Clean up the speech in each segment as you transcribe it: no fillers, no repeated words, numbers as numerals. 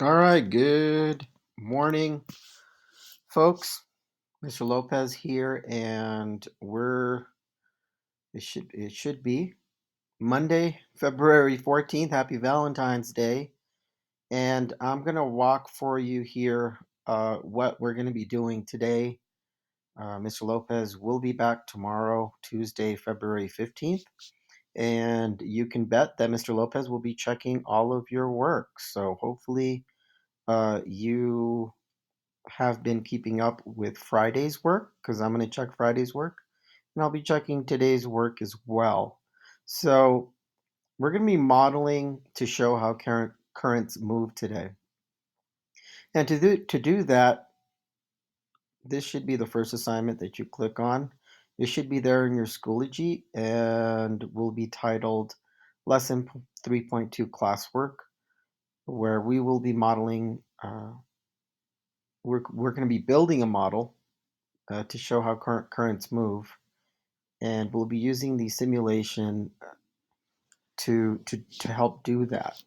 All right, good morning, folks. Mr. Lopez here, and it should be Monday, February 14th. Happy Valentine's Day. And I'm gonna walk for you here what we're gonna be doing today. Mr. Lopez will be back tomorrow, Tuesday, February 15th. And you can bet that Mr. Lopez will be checking all of your work. So hopefully you have been keeping up with Friday's work because I'm going to check Friday's work and I'll be checking today's work as well. So we're going to be modeling to show how currents move today. And to do that, this should be the first assignment that you click on. It should be there in your Schoology and will be titled Lesson 3.2 Classwork, where we will be modeling, we're going to be building a model to show how currents move, and we'll be using the simulation to help do that.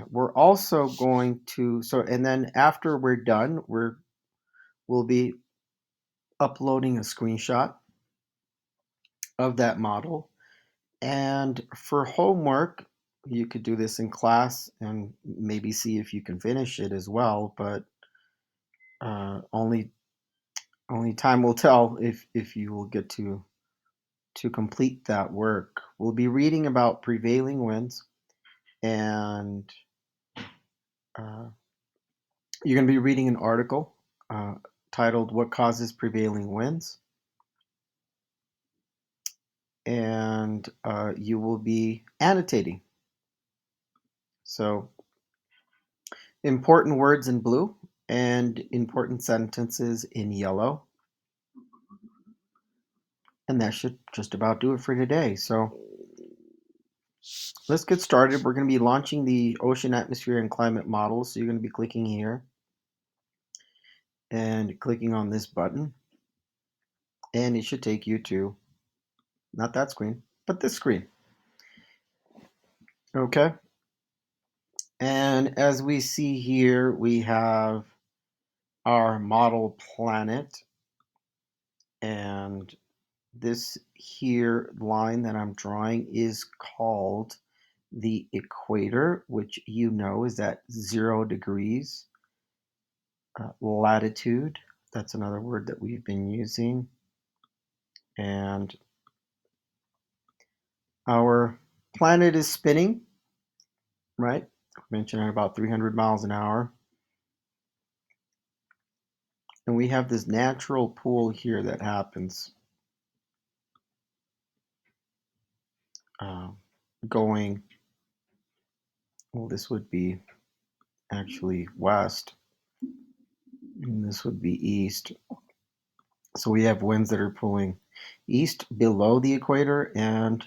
We're also going to and then after we're done, we'll be uploading a screenshot of that model. And for homework, you could do this in class and maybe see if you can finish it as well, but only time will tell if you will get to complete that work. We'll be reading about prevailing winds, and uh, you're going to be reading an article titled What Causes Prevailing Winds, and you will be annotating. So, important words in blue and important sentences in yellow. And that should just about do it for today. So, let's get started. We're going to be launching the ocean atmosphere and climate model. So, you're going to be clicking here and clicking on this button, and it should take you to not that screen, but this screen. Okay. And as we see here, we have our model planet, and this here line that I'm drawing is called the equator, which you know is at 0 degrees latitude. That's another word that we've been using. And our planet is spinning, right? I mentioned at about 300 miles an hour. And we have this natural pull here that happens going, well, this would be actually west, and this would be east. So we have winds that are pulling east below the equator and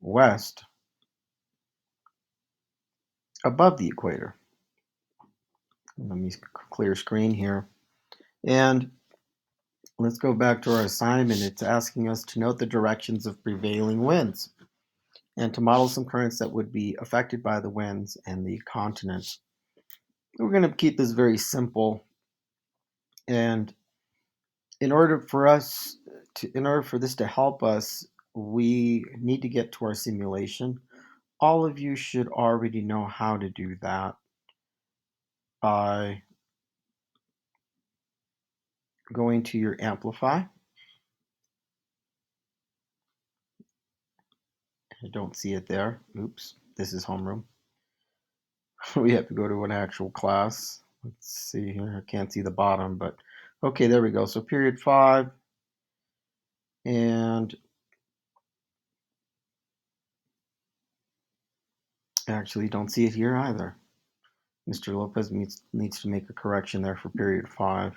west above the equator. Let me clear screen here. And let's go back to our assignment. It's asking us to note the directions of prevailing winds and to model some currents that would be affected by the winds and the continent. We're going to keep this very simple. And in order for this to help us, we need to get to our simulation. All of you should already know how to do that by going to your Amplify. I don't see it there. Oops, this is homeroom. We have to go to an actual class. Let's see here. I can't see the bottom, but okay, there we go. So period 5, and actually don't see it here either. Mr. Lopez needs to make a correction there for period 5.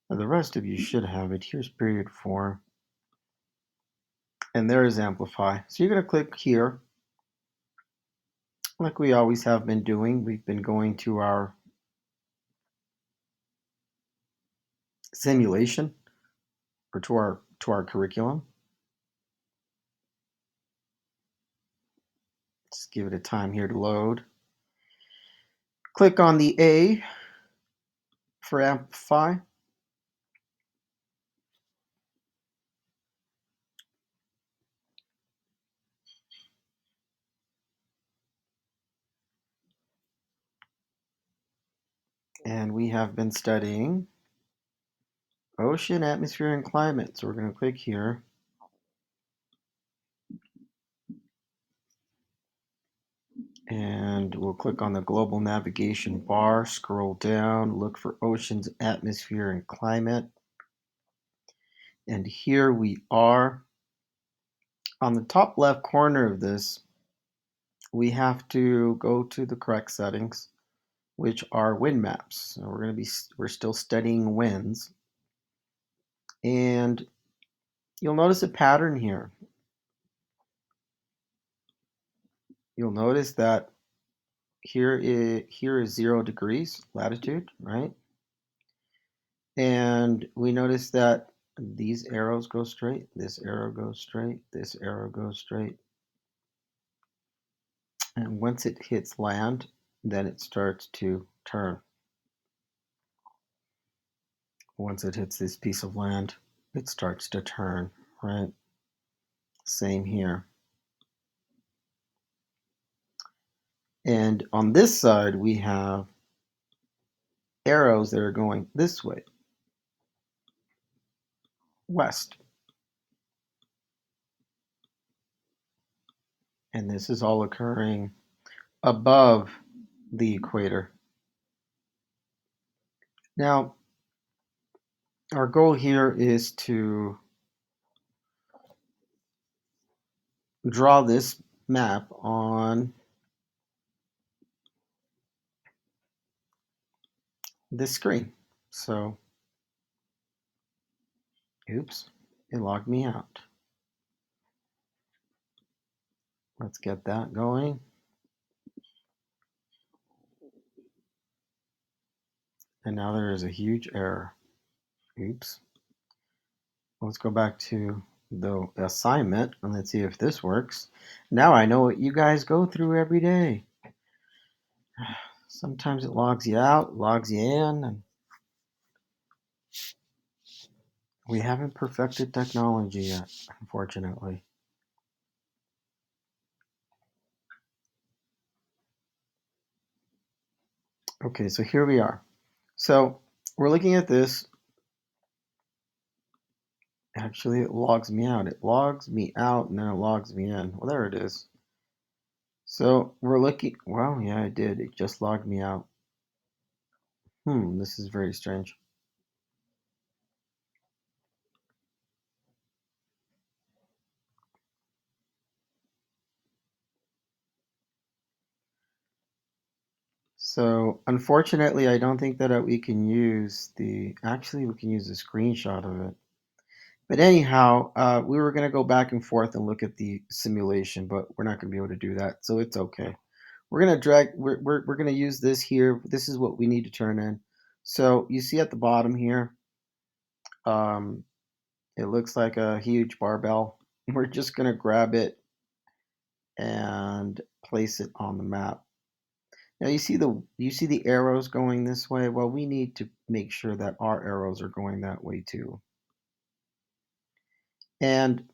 Now the rest of you should have it. Here's period 4. And there is Amplify. So you're going to click here. Like we always have been doing, we've been going to our simulation or to our curriculum. Just give it a time here to load. Click on the A for amplify. And we have been studying ocean, atmosphere, and climate. So we're going to click here. And we'll click on the global navigation bar, scroll down, look for oceans, atmosphere, and climate. And here we are. On the top left corner of this, we have to go to the correct settings, which are wind maps. So we're still studying winds. And you'll notice a pattern here. You'll notice that here is 0 degrees latitude, right? And we notice that these arrows go straight, this arrow goes straight, this arrow goes straight. And once it hits land, then it starts to turn. Once it hits this piece of land, it starts to turn, right? Same here. And on this side, we have arrows that are going this way, west. And this is all occurring above the equator. Now, our goal here is to draw this map on this screen. So, oops, it logged me out. Let's get that going. And now there is a huge error. Oops. Let's go back to the assignment and let's see if this works. Now I know what you guys go through every day. Sometimes it logs you out, logs you in, and we haven't perfected technology yet, unfortunately. Okay, so here we are. So we're looking at this. Actually, it logs me out. It logs me out and then it logs me in. Well, there it is. So we're looking, well, yeah, it did. It just logged me out. This is very strange. So unfortunately, I don't think that we can use actually we can use a screenshot of it. But anyhow, we were going to go back and forth and look at the simulation, but we're not going to be able to do that. So it's okay. We're going to we're going to use this here. This is what we need to turn in. So you see at the bottom here, um, it looks like a huge barbell. We're just going to grab it and place it on the map. Now you see the arrows going this way. Well, we need to make sure that our arrows are going that way too. And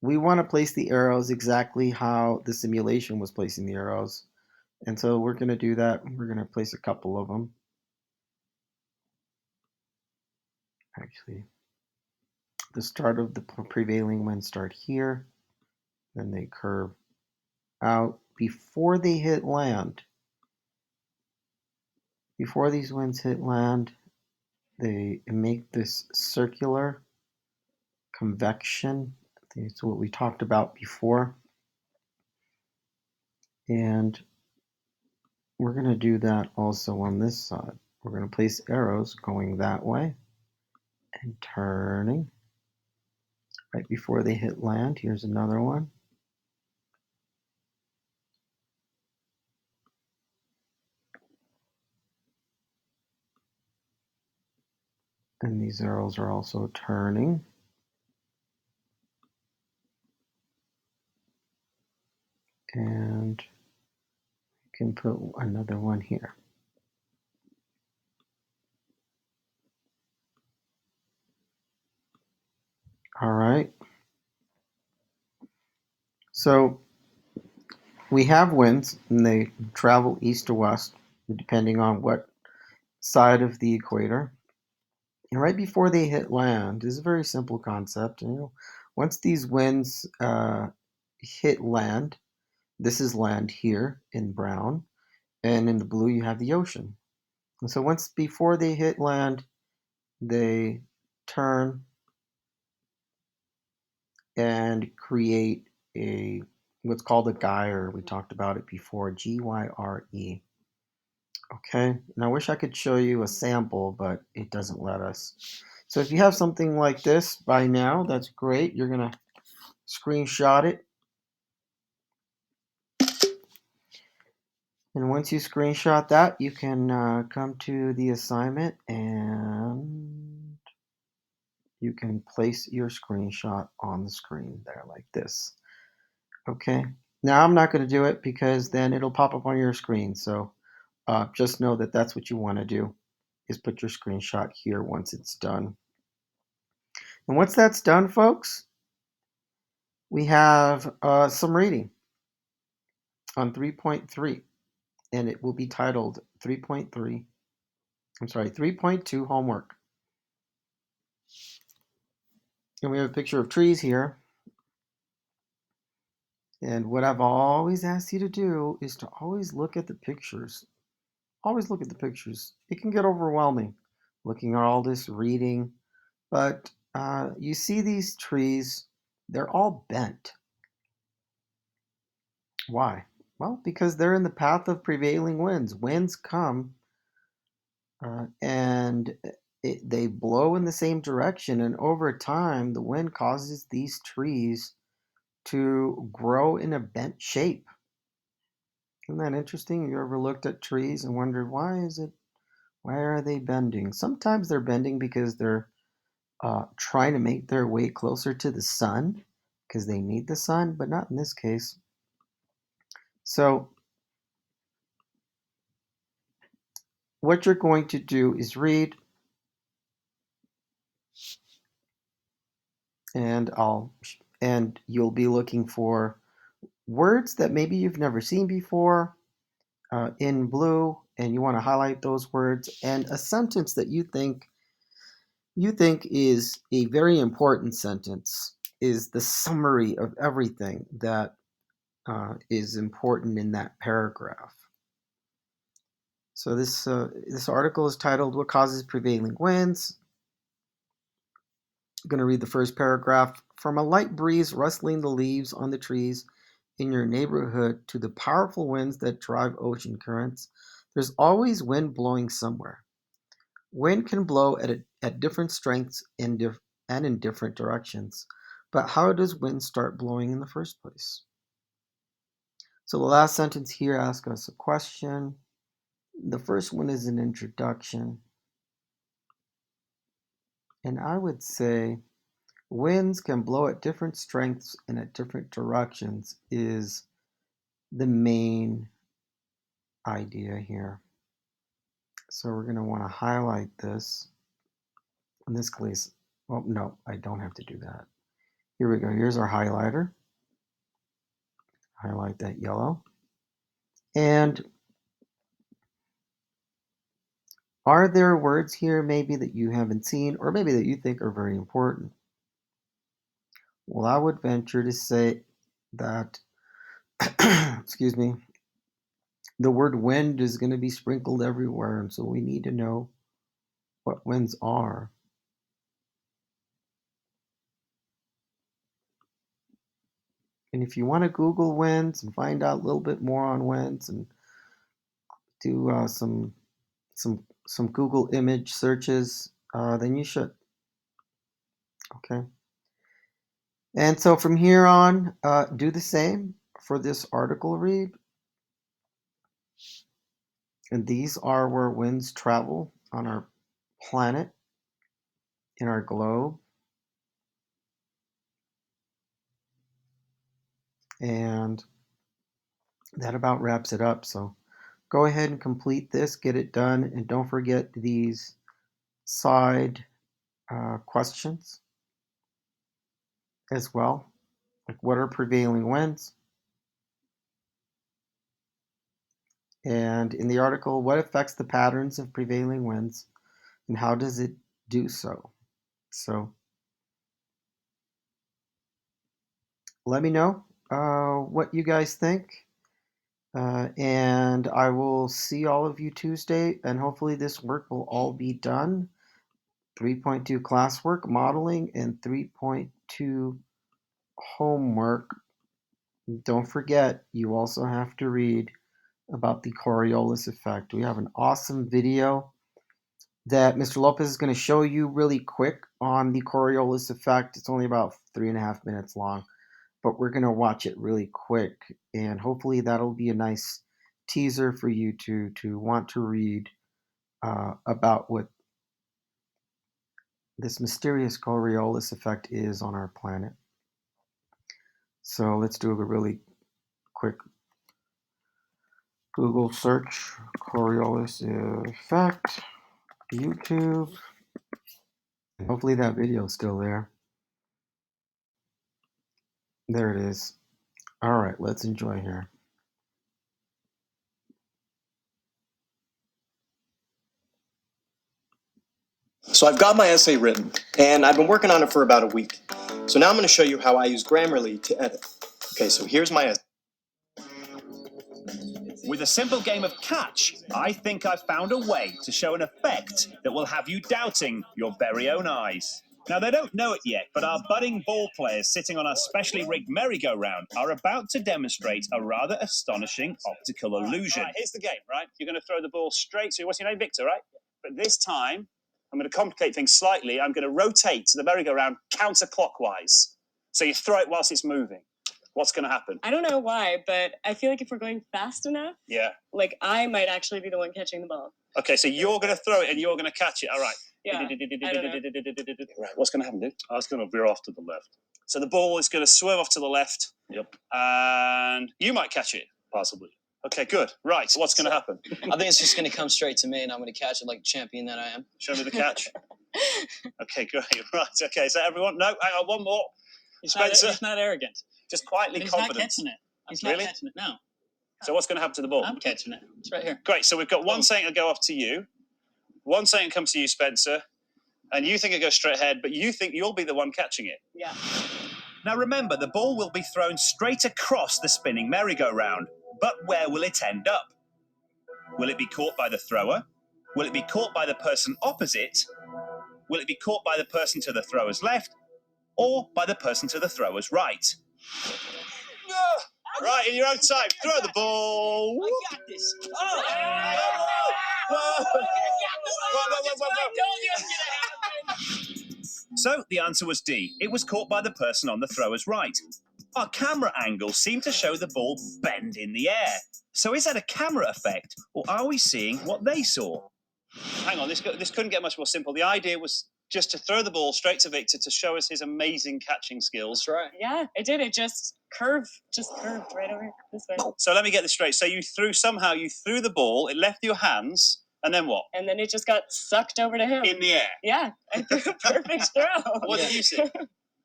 we want to place the arrows exactly how the simulation was placing the arrows. And so we're going to do that. We're going to place a couple of them. Actually, the start of the prevailing winds start here. Then they curve out before they hit land. Before these winds hit land, they make this circular convection. I think it's what we talked about before. And we're going to do that also on this side. We're going to place arrows going that way and turning right before they hit land. Here's another one. And these arrows are also turning. And can put another one here. All right. So we have winds, and they travel east to west, depending on what side of the equator. And right before they hit land, this is a very simple concept. Once these winds hit land, this is land here in brown, and in the blue you have the ocean. And so once before they hit land, they turn and create a what's called a gyre. We talked about it before, Gyre. Okay, and I wish I could show you a sample, but it doesn't let us. So if you have something like this by now, that's great. You're gonna screenshot it. And once you screenshot that, you can come to the assignment and you can place your screenshot on the screen there like this. Okay. Now I'm not going to do it because then it'll pop up on your screen. So just know that that's what you want to do is put your screenshot here once it's done. And once that's done, folks, we have some reading on 3.3, and it will be titled 3.3. I'm sorry, 3.2 homework. And we have a picture of trees here. And what I've always asked you to do is to always look at the pictures. Always look at the pictures. It can get overwhelming looking at all this reading, but you see these trees, they're all bent. Why? Well, because they're in the path of prevailing winds. Winds come and they blow in the same direction, and over time, the wind causes these trees to grow in a bent shape. Isn't that interesting? Have you ever looked at trees and wondered why are they bending? Sometimes they're bending because they're trying to make their way closer to the sun because they need the sun, but not in this case. So what you're going to do is read, and you'll be looking for words that maybe you've never seen before in blue, and you want to highlight those words, and a sentence that you think is a very important sentence is the summary of everything that is important in that paragraph. So this article is titled "What Causes Prevailing Winds." I'm going to read the first paragraph. From a light breeze rustling the leaves on the trees in your neighborhood to the powerful winds that drive ocean currents, there's always wind blowing somewhere. Wind can blow at different strengths and in different directions. But how does wind start blowing in the first place? So the last sentence here asks us a question. The first one is an introduction. And I would say winds can blow at different strengths and at different directions is the main idea here. So we're going to want to highlight this. In this case, well, no, I don't have to do that. Here we go. Here's our highlighter. Highlight that yellow. And are there words here maybe that you haven't seen or maybe that you think are very important? Well, I would venture to say that, excuse me, the word wind is going to be sprinkled everywhere, and so we need to know what winds are. And if you want to Google winds and find out a little bit more on winds and do some Google image searches, then you should. Okay. And so from here on, do the same for this article read. And these are where winds travel on our planet, in our globe. And that about wraps it up. So go ahead and complete this, get it done, and don't forget these side questions as well. Like, what are prevailing winds? And in the article, what affects the patterns of prevailing winds and how does it do so? So let me know what you guys think. And I will see all of you Tuesday, and hopefully this work will all be done. 3.2 classwork, modeling, and 3.2 homework. Don't forget, you also have to read about the Coriolis effect. We have an awesome video that Mr. Lopez is going to show you really quick on the Coriolis effect. It's only about 3.5 minutes long, but we're going to watch it really quick, and hopefully that'll be a nice teaser for you to want to read about what this mysterious Coriolis effect is on our planet. So let's do a really quick Google search, Coriolis effect, YouTube. Hopefully that video is still there. There it is. All right, let's enjoy here. So I've got my essay written, and I've been working on it for about a week. So now I'm going to show you how I use Grammarly to edit. Okay, so here's my essay. With a simple game of catch, I think I've found a way to show an effect that will have you doubting your very own eyes. Now, they don't know it yet, but our budding ball players sitting on our specially rigged merry-go-round are about to demonstrate a rather astonishing optical illusion. Right, here's the game, right? You're going to throw the ball straight to, what's your name, Victor, right? But this time, I'm going to complicate things slightly. I'm going to rotate the merry-go-round counterclockwise. So you throw it whilst it's moving. What's going to happen? I don't know why, but I feel like if we're going fast enough, Yeah. like I might actually be the one catching the ball. Okay, so you're going to throw it and you're going to catch it. All right. Yeah. I don't know. Right. What's going to happen, dude? I was going to veer off to the left. So the ball is going to swerve off to the left. Yep. And you might catch it. Possibly. Okay, good. Right. So what's going to happen? I think it's just going to come straight to me, and I'm going to catch it like champion that I am. Show me the catch. Okay, great. Right. Okay, so everyone, no, hang on, one more. Spencer. He's not arrogant. Just quietly He's confident. not catching it. He's Really? not catching it. No. So what's going to happen to the ball? I'm catching it. It's right here. Great. So we've got one saying to go off to you, one saying comes to you, Spencer, and you think it goes straight ahead, but you think you'll be the one catching it. Yeah. Now remember, the ball will be thrown straight across the spinning merry-go-round, but where will it end up? Will it be caught by the thrower? Will it be caught by the person opposite? Will it be caught by the person to the thrower's left? Or by the person to the thrower's right? Right, in your own time, throw the ball. I got this. Oh! So the answer was D. It was caught by the person on the thrower's right. Our camera angles seem to show the ball bend in the air. So is that a camera effect, or are we seeing what they saw? Hang on, this couldn't get much more simple. The idea was just to throw the ball straight to Victor to show us his amazing catching skills. That's right. Yeah, it did. It just curved right over this way. So let me get this straight. So you threw the ball, it left your hands, and then what? And then it just got sucked over to him. In the air. Yeah, I threw a perfect throw. What did you see?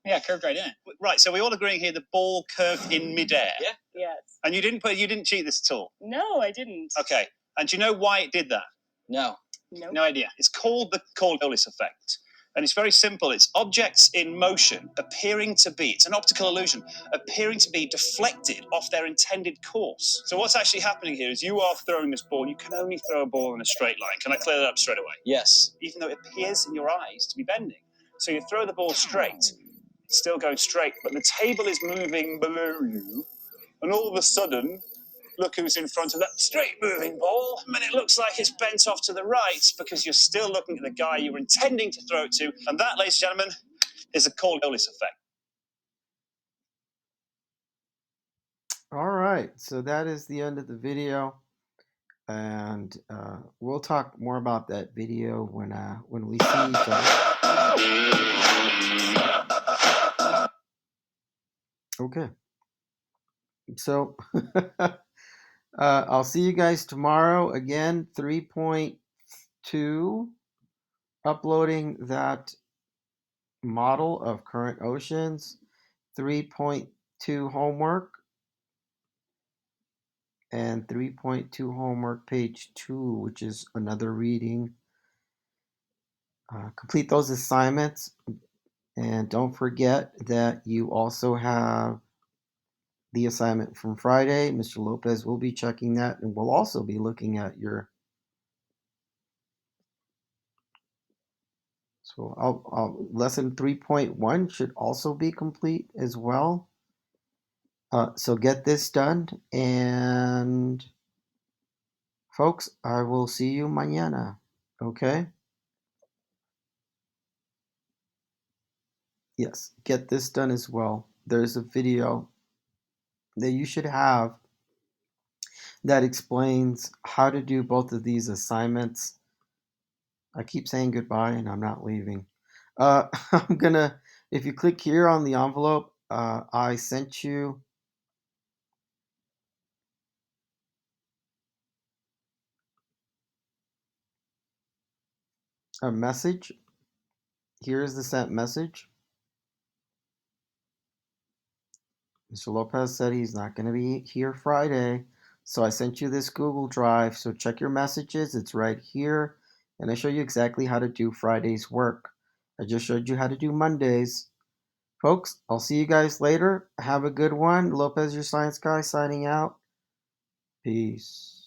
Yeah, curved right in. Right, so we're all agreeing here the ball curved in midair. Yeah. Yes. And you didn't cheat this at all. No, I didn't. Okay. And do you know why it did that? No. Nope. No idea. It's called the Coriolis effect. And it's very simple. It's objects in motion it's an optical illusion, appearing to be deflected off their intended course. So what's actually happening here is you are throwing this ball. You can only throw a ball in a straight line. Can I clear that up straight away? Yes. Even though it appears in your eyes to be bending. So you throw the ball straight. It's still going straight, but the table is moving below you. And all of a sudden, look who's in front of that straight moving ball. And it looks like it's bent off to the right because you're still looking at the guy you were intending to throw it to. And that, ladies and gentlemen, is the Coriolis effect. All right, so that is the end of the video, and we'll talk more about that video when we see each other. Okay, so I'll see you guys tomorrow. Again, 3.2, uploading that model of current oceans. 3.2 homework, and 3.2 homework page 2, which is another reading. Complete those assignments, and don't forget that you also have the assignment from Friday. Mr. Lopez will be checking that, and we'll also be looking at your. So lesson 3.1 should also be complete as well. So get this done, and folks, I will see you mañana. Okay? Yes, get this done as well. There's a video that you should have that explains how to do both of these assignments. I keep saying goodbye and I'm not leaving. I'm gonna, if you click here on the envelope, I sent you a message. Here's the sent message. Mr. Lopez said he's not going to be here Friday. So I sent you this Google Drive. So check your messages. It's right here. And I show you exactly how to do Friday's work. I just showed you how to do Mondays. Folks, I'll see you guys later. Have a good one. Lopez, your science guy, signing out. Peace.